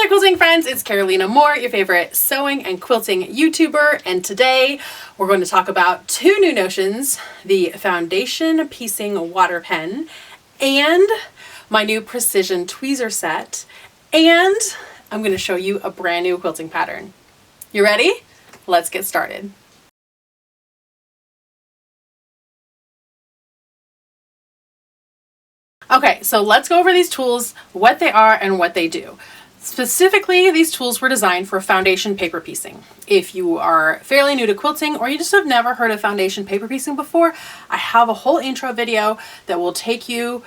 there, quilting friends, it's Carolina Moore, your favorite sewing and quilting YouTuber, and today we're going to talk about two new notions, the foundation piecing water pen and my new precision tweezer set, and I'm going to show you a brand new quilting pattern. You ready? Let's get started. Okay, so let's go over these tools, what they are and what they do. Specifically, these tools were designed for foundation paper piecing. If you are fairly new to quilting or you just have never heard of foundation paper piecing before, I have a whole intro video that will take you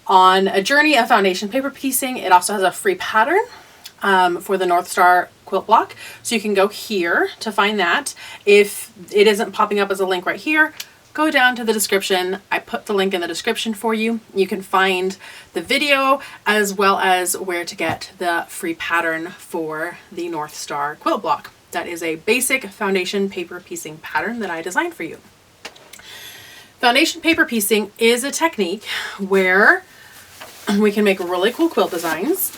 on a journey of foundation paper piecing. It also has a free pattern for the North Star quilt block, so you can go here to find that. If it isn't popping up as a link right here, go down to the description. I put the link in the description for you. You can find the video as well as where to get the free pattern for the North Star quilt block. That is a basic foundation paper piecing pattern that I designed for you. Foundation paper piecing is a technique where we can make really cool quilt designs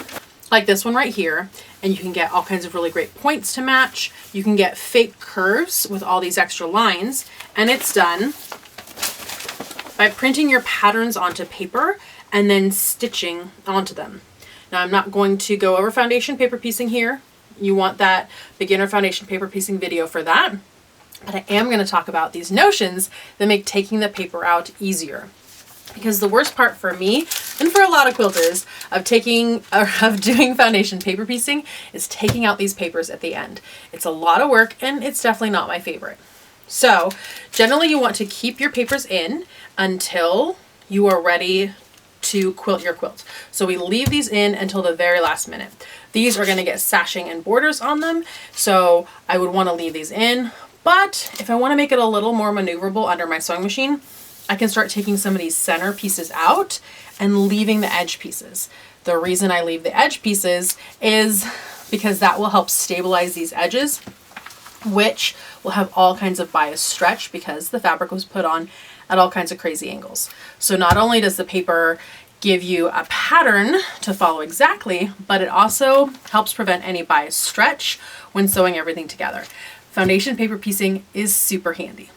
like this one right here, and you can get all kinds of really great points to match. You can get fake curves with all these extra lines, and it's done by printing your patterns onto paper and then stitching onto them. Now, I'm not going to go over foundation paper piecing here. You want that beginner foundation paper piecing video for that, but I am going to talk about these notions that make taking the paper out easier. Because the worst part for me and for a lot of quilters of doing foundation paper piecing is taking out these papers at the end. It's a lot of work and it's definitely not my favorite. So generally you want to keep your papers in until you are ready to quilt your quilt. So we leave these in until the very last minute. These are going to get sashing and borders on them, so I would want to leave these in. But if I want to make it a little more maneuverable under my sewing machine, I can start taking some of these center pieces out and leaving the edge pieces. The reason I leave the edge pieces is because that will help stabilize these edges, which will have all kinds of bias stretch because the fabric was put on at all kinds of crazy angles. So not only does the paper give you a pattern to follow exactly, but it also helps prevent any bias stretch when sewing everything together. Foundation paper piecing is super handy.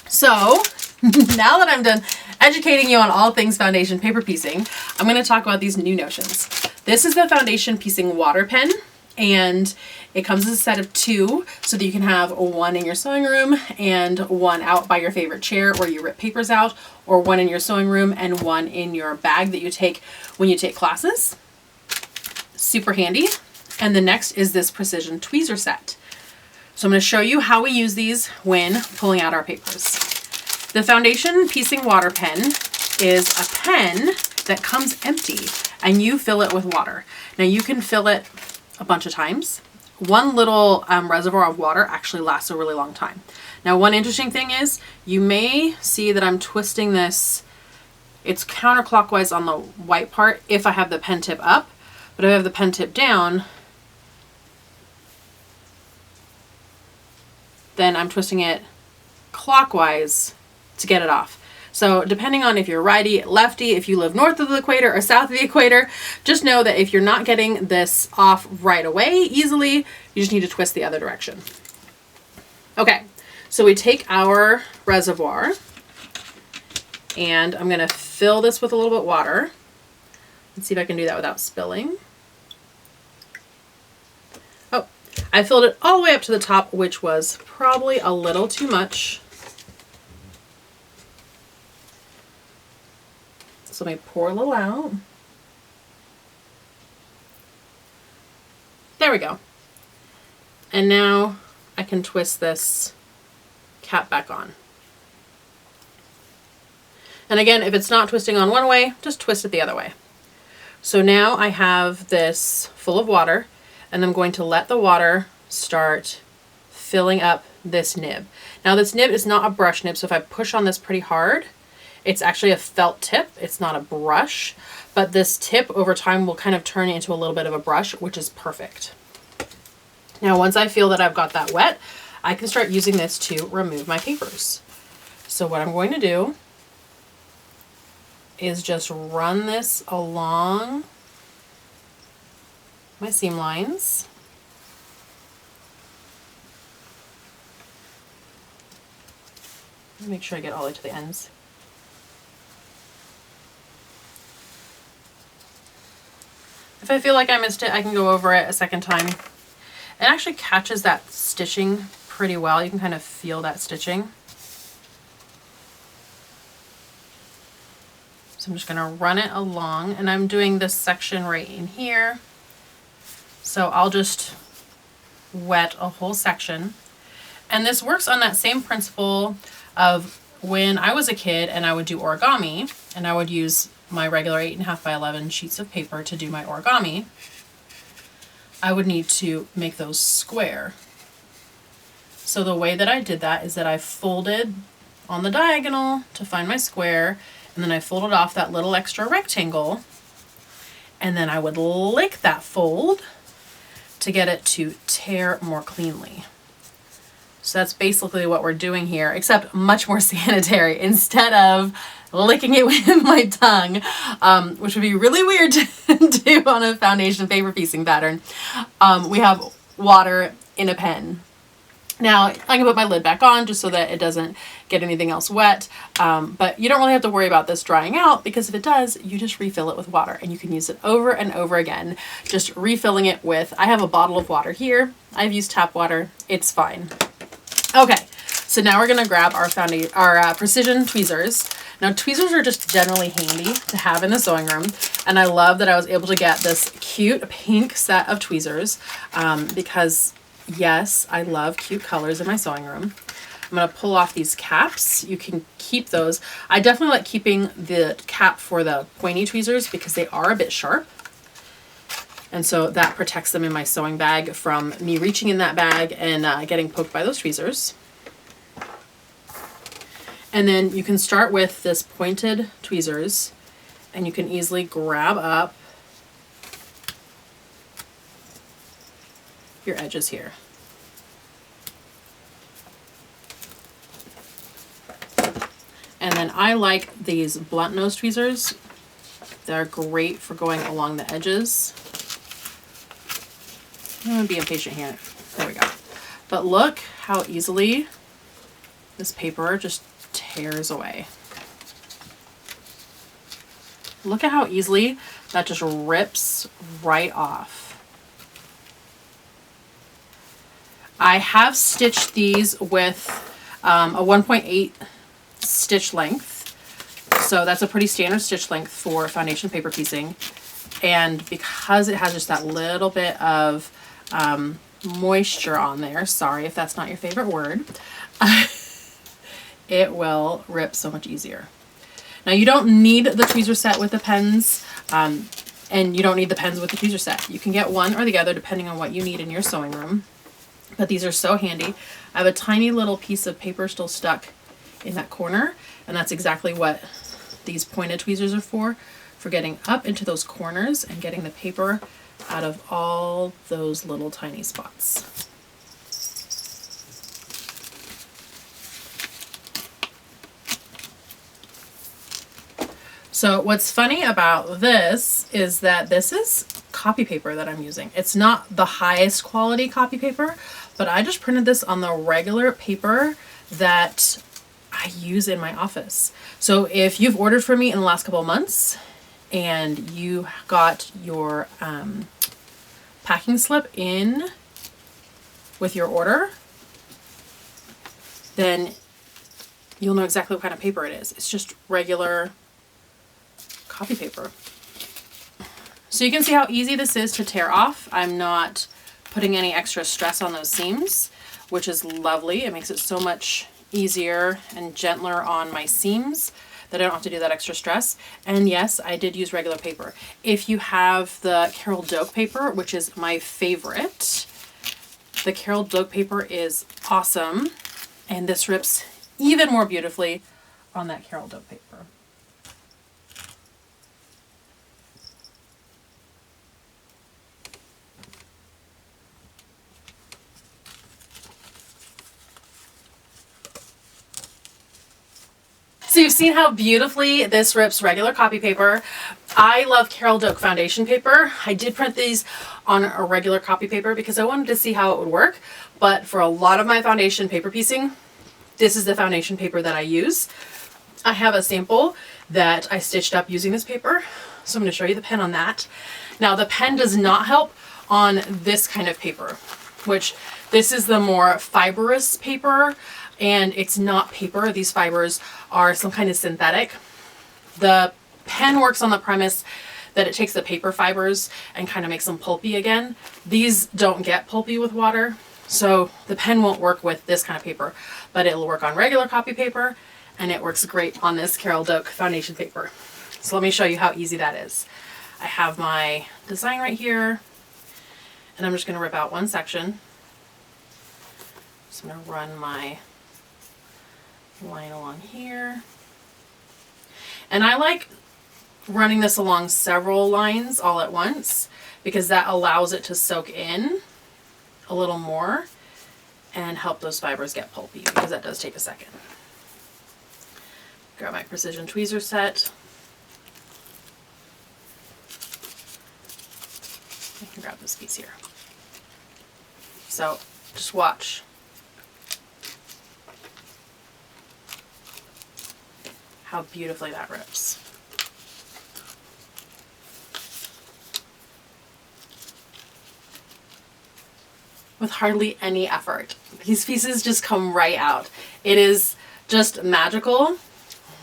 So now that I'm done educating you on all things foundation paper piecing, I'm going to talk about these new notions. This is the foundation piecing water pen, and it comes as a set of two so that you can have one in your sewing room and one out by your favorite chair where you rip papers out, or one in your sewing room and one in your bag that you take when you take classes. Super handy. And the next is this precision tweezer set. So I'm going to show you how we use these when pulling out our papers. The foundation piecing water pen is a pen that comes empty and you fill it with water. Now you can fill it a bunch of times. One little reservoir of water actually lasts a really long time. Now, one interesting thing is you may see that I'm twisting this. It's counterclockwise on the white part if I have the pen tip up, but if I have the pen tip down, then I'm twisting it clockwise to get it off. So depending on if you're righty, lefty, if you live north of the equator or south of the equator, just know that if you're not getting this off right away easily, you just need to twist the other direction. Okay, so we take our reservoir and I'm going to fill this with a little bit of water. Let's see if I can do that without spilling. Oh, I filled it all the way up to the top, which was probably a little too much. So let me pour a little out. There we go. And now I can twist this cap back on. And again, if it's not twisting on one way, just twist it the other way. So now I have this full of water, and I'm going to let the water start filling up this nib. Now this nib is not a brush nib, so if I push on this pretty hard, it's actually a felt tip. It's not a brush, but this tip over time will kind of turn into a little bit of a brush, which is perfect. Now, once I feel that I've got that wet, I can start using this to remove my papers. So what I'm going to do is just run this along my seam lines. Make sure I get all the way to the ends. If I feel like I missed it, I can go over it a second time. It actually catches that stitching pretty well. You can kind of feel that stitching. So I'm just going to run it along, and I'm doing this section right in here. So I'll just wet a whole section. And this works on that same principle of when I was a kid and I would do origami, and I would use my regular 8.5 by 11 sheets of paper to do my origami. I would need to make those square. So the way that I did that is that I folded on the diagonal to find my square, and then I folded off that little extra rectangle, and then I would lick that fold to get it to tear more cleanly. So that's basically what we're doing here, except much more sanitary. Instead of licking it with my tongue, which would be really weird to do on a foundation paper piecing pattern, we have water in a pen. Now I can put my lid back on just so that it doesn't get anything else wet, but you don't really have to worry about this drying out, because if it does, you just refill it with water and you can use it over and over again, just refilling it with, I have a bottle of water here. I've used tap water. It's fine. Okay, so now we're gonna grab our precision tweezers. Now tweezers are just generally handy to have in the sewing room, and I love that I was able to get this cute pink set of tweezers because yes, I love cute colors in my sewing room. I'm gonna pull off these caps. You can keep those. I definitely like keeping the cap for the pointy tweezers because they are a bit sharp. And so that protects them in my sewing bag from me reaching in that bag and getting poked by those tweezers. And then you can start with this pointed tweezers, and you can easily grab up your edges here. And then I like these blunt nose tweezers. They're great for going along the edges. I'm gonna be impatient here. There we go. But look how easily this paper just tears away. Look at how easily that just rips right off. I have stitched these with a 1.8 stitch length. So that's a pretty standard stitch length for foundation paper piecing. And because it has just that little bit of moisture on there, sorry if that's not your favorite word, it will rip so much easier. Now you don't need the tweezer set with the pens, and you don't need the pens with the tweezer set. You can get one or the other depending on what you need in your sewing room, but these are so handy. I have a tiny little piece of paper still stuck in that corner, and that's exactly what these pointed tweezers are for getting up into those corners and getting the paper out of all those little tiny spots. So what's funny about this is that this is copy paper that I'm using. It's not the highest quality copy paper, but I just printed this on the regular paper that I use in my office. So if you've ordered from me in the last couple of months and you got your packing slip in with your order, then you'll know exactly what kind of paper it is. It's just regular copy paper. So you can see how easy this is to tear off. I'm not putting any extra stress on those seams, which is lovely. It makes it so much easier and gentler on my seams that I don't have to do that extra stress. And yes, I did use regular paper. If you have the Carol Doak paper, which is my favorite, the Carol Doak paper is awesome, and this rips even more beautifully on that Carol Doak paper. So you've seen how beautifully this rips regular copy paper. I love Carol Doak foundation paper. I did print these on a regular copy paper because I wanted to see how it would work. But for a lot of my foundation paper piecing, this is the foundation paper that I use. I have a sample that I stitched up using this paper. So I'm going to show you the pen on that. Now the pen does not help on this kind of paper, which this is the more fibrous paper, and it's not paper. These fibers are some kind of synthetic. The pen works on the premise that it takes the paper fibers and kind of makes them pulpy again. These don't get pulpy with water, so the pen won't work with this kind of paper, but it'll work on regular copy paper, and it works great on this Carol Doak foundation paper. So let me show you how easy that is. I have my design right here, and I'm just going to rip out one section. So I'm going to run my line along here. And I like running this along several lines all at once because that allows it to soak in a little more and help those fibers get pulpy, because that does take a second. Grab my precision tweezer set. I can grab this piece here. So just watch. How beautifully that rips. With hardly any effort. These pieces just come right out. It is just magical.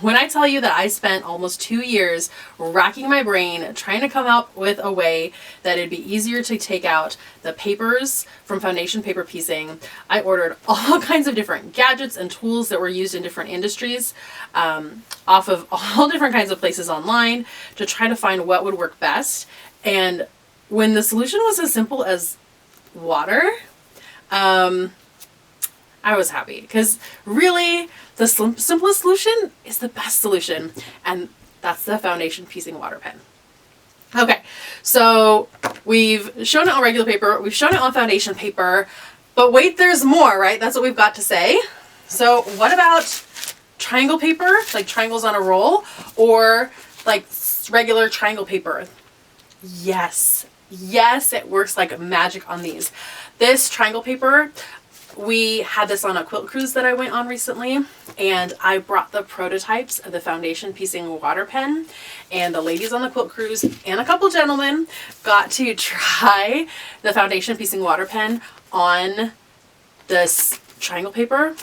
When I tell you that I spent almost 2 years racking my brain trying to come up with a way that it'd be easier to take out the papers from foundation paper piecing, I ordered all kinds of different gadgets and tools that were used in different industries off of all different kinds of places online to try to find what would work best. And when the solution was as simple as water, I was happy, because really the simplest solution is the best solution, and that's the foundation piecing water pen. Okay, so we've shown it on regular paper, we've shown it on foundation paper, but wait, there's more, right? That's what we've got to say. So what about triangle paper, like triangles on a roll, or like regular triangle paper? Yes, it works like magic on these. This triangle paper, we had this on a quilt cruise that I went on recently, and I brought the prototypes of the foundation piecing water pen, and the ladies on the quilt cruise and a couple gentlemen got to try the foundation piecing water pen on this triangle paper.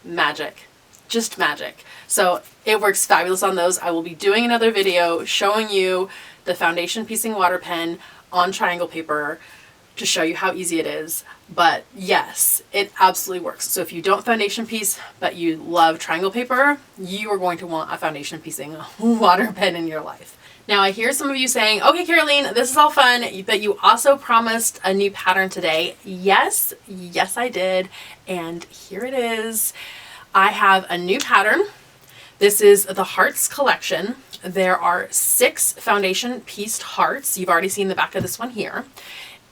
Magic, just magic. So it works fabulous on those. I will be doing another video showing you the foundation piecing water pen on triangle paper to show you how easy it is. But yes, it absolutely works. So if you don't foundation piece, but you love triangle paper, you are going to want a foundation piecing water pen in your life. Now I hear some of you saying, okay, Caroline, this is all fun, but you also promised a new pattern today. Yes, I did. And here it is. I have a new pattern. This is the Hearts collection. There are 6 foundation pieced hearts. You've already seen the back of this one here.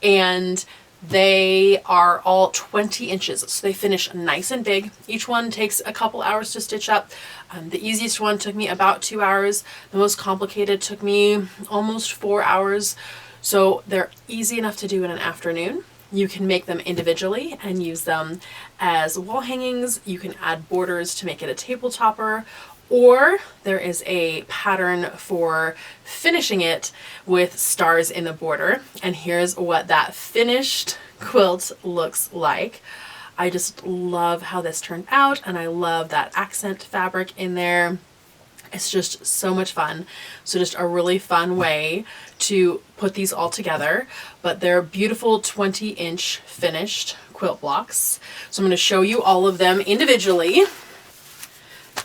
And they are all 20 inches, so they finish nice and big. Each one takes a couple hours to stitch up. The easiest one took me about 2 hours. The most complicated took me almost 4 hours. So they're easy enough to do in an afternoon. You can make them individually and use them as wall hangings. You can add borders to make it a table topper, or there is a pattern for finishing it with stars in the border. And here's what that finished quilt looks like. I just love how this turned out, and I love that accent fabric in there. It's just so much fun. So just a really fun way to put these all together, but they're beautiful 20-inch finished quilt blocks. So I'm going to show you all of them individually.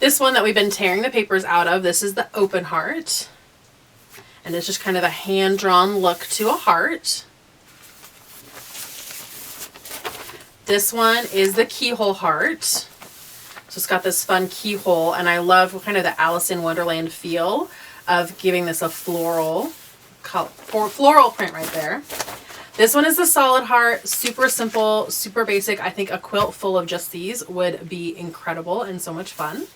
This one that we've been tearing the papers out of, this is the open heart. And it's just kind of a hand-drawn look to a heart. This one is the keyhole heart. So it's got this fun keyhole, and I love kind of the Alice in Wonderland feel of giving this a floral print right there. This one is the solid heart, super simple, super basic. I think a quilt full of just these would be incredible and so much fun.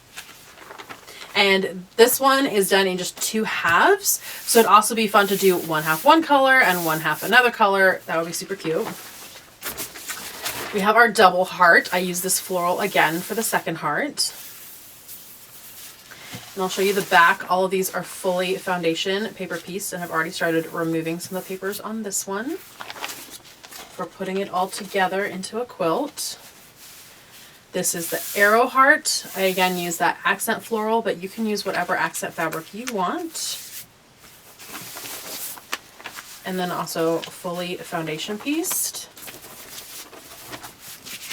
And this one is done in just 2 halves. So it'd also be fun to do 1/2 one color and 1/2 another color. That would be super cute. We have our double heart. I use this floral again for the second heart. And I'll show you the back. All of these are fully foundation paper piece, and I've already started removing some of the papers on this one for putting it all together into a quilt. This is the arrow heart. I again use that accent floral, but you can use whatever accent fabric you want. And then also fully foundation pieced.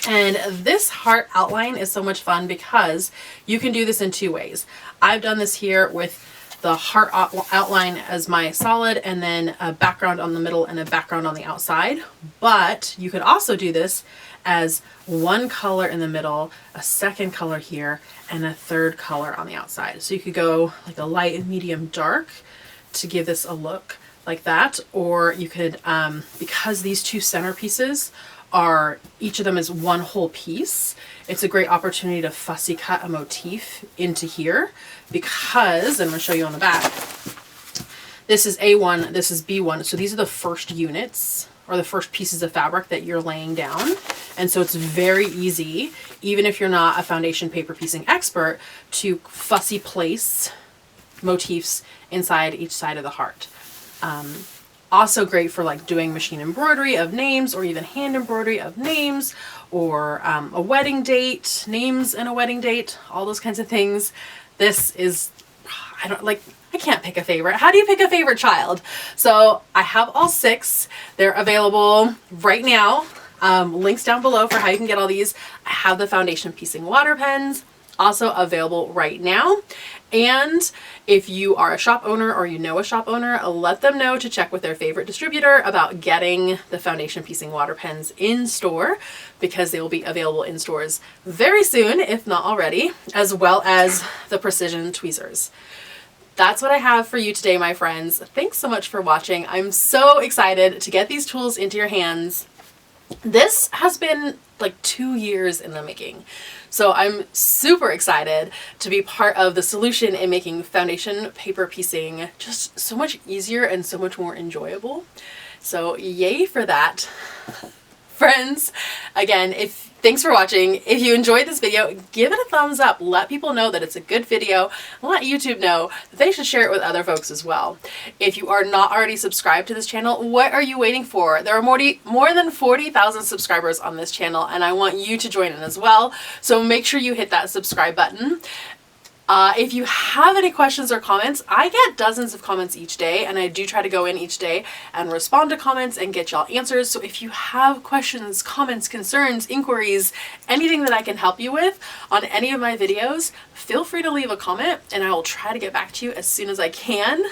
And this heart outline is so much fun because you can do this in 2 ways. I've done this here with the heart outline as my solid, and then a background on the middle and a background on the outside. But you could also do this as one color in the middle, a second color here, and a third color on the outside. So you could go like a light, medium, dark to give this a look like that. Or you could, because these 2 centerpieces are, each of them is one whole piece, it's a great opportunity to fussy cut a motif into here, because, I'm going to show you on the back, this is A1, this is B1, so these are the first units, or the first pieces of fabric that you're laying down. And so it's very easy, even if you're not a foundation paper piecing expert, to fussy place motifs inside each side of the heart. Also great for like doing machine embroidery of names, or even hand embroidery of names, or a wedding date, names and a wedding date, all those kinds of things. This is, I can't pick a favorite. How do you pick a favorite child? So I have all 6. They're available right now. Links down below for how you can get all these. I have the foundation piecing water pens also available right now. And if you are a shop owner or you know a shop owner, let them know to check with their favorite distributor about getting the foundation piecing water pens in store, because they will be available in stores very soon, if not already, as well as the precision tweezers. That's what I have for you today, my friends. Thanks so much for watching. I'm so excited to get these tools into your hands. This has been like 2 years in the making. So I'm super excited to be part of the solution in making foundation paper piecing just so much easier and so much more enjoyable. So yay for that. Friends, again, thanks for watching. If you enjoyed this video, give it a thumbs up. Let people know that it's a good video. Let YouTube know that they should share it with other folks as well. If you are not already subscribed to this channel, what are you waiting for? There are more than 40,000 subscribers on this channel, and I want you to join in as well. So make sure you hit that subscribe button. If you have any questions or comments, I get dozens of comments each day, and I do try to go in each day and respond to comments and get y'all answers. So if you have questions, comments, concerns, inquiries, anything that I can help you with on any of my videos, feel free to leave a comment and I will try to get back to you as soon as I can.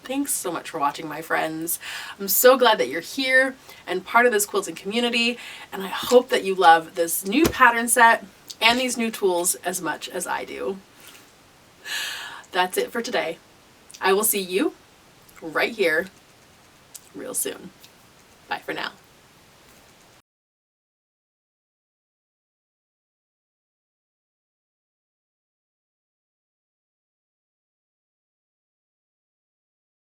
Thanks so much for watching, my friends. I'm so glad that you're here and part of this quilting community, and I hope that you love this new pattern set and these new tools as much as I do. That's it for today. I will see you right here real soon. Bye for now.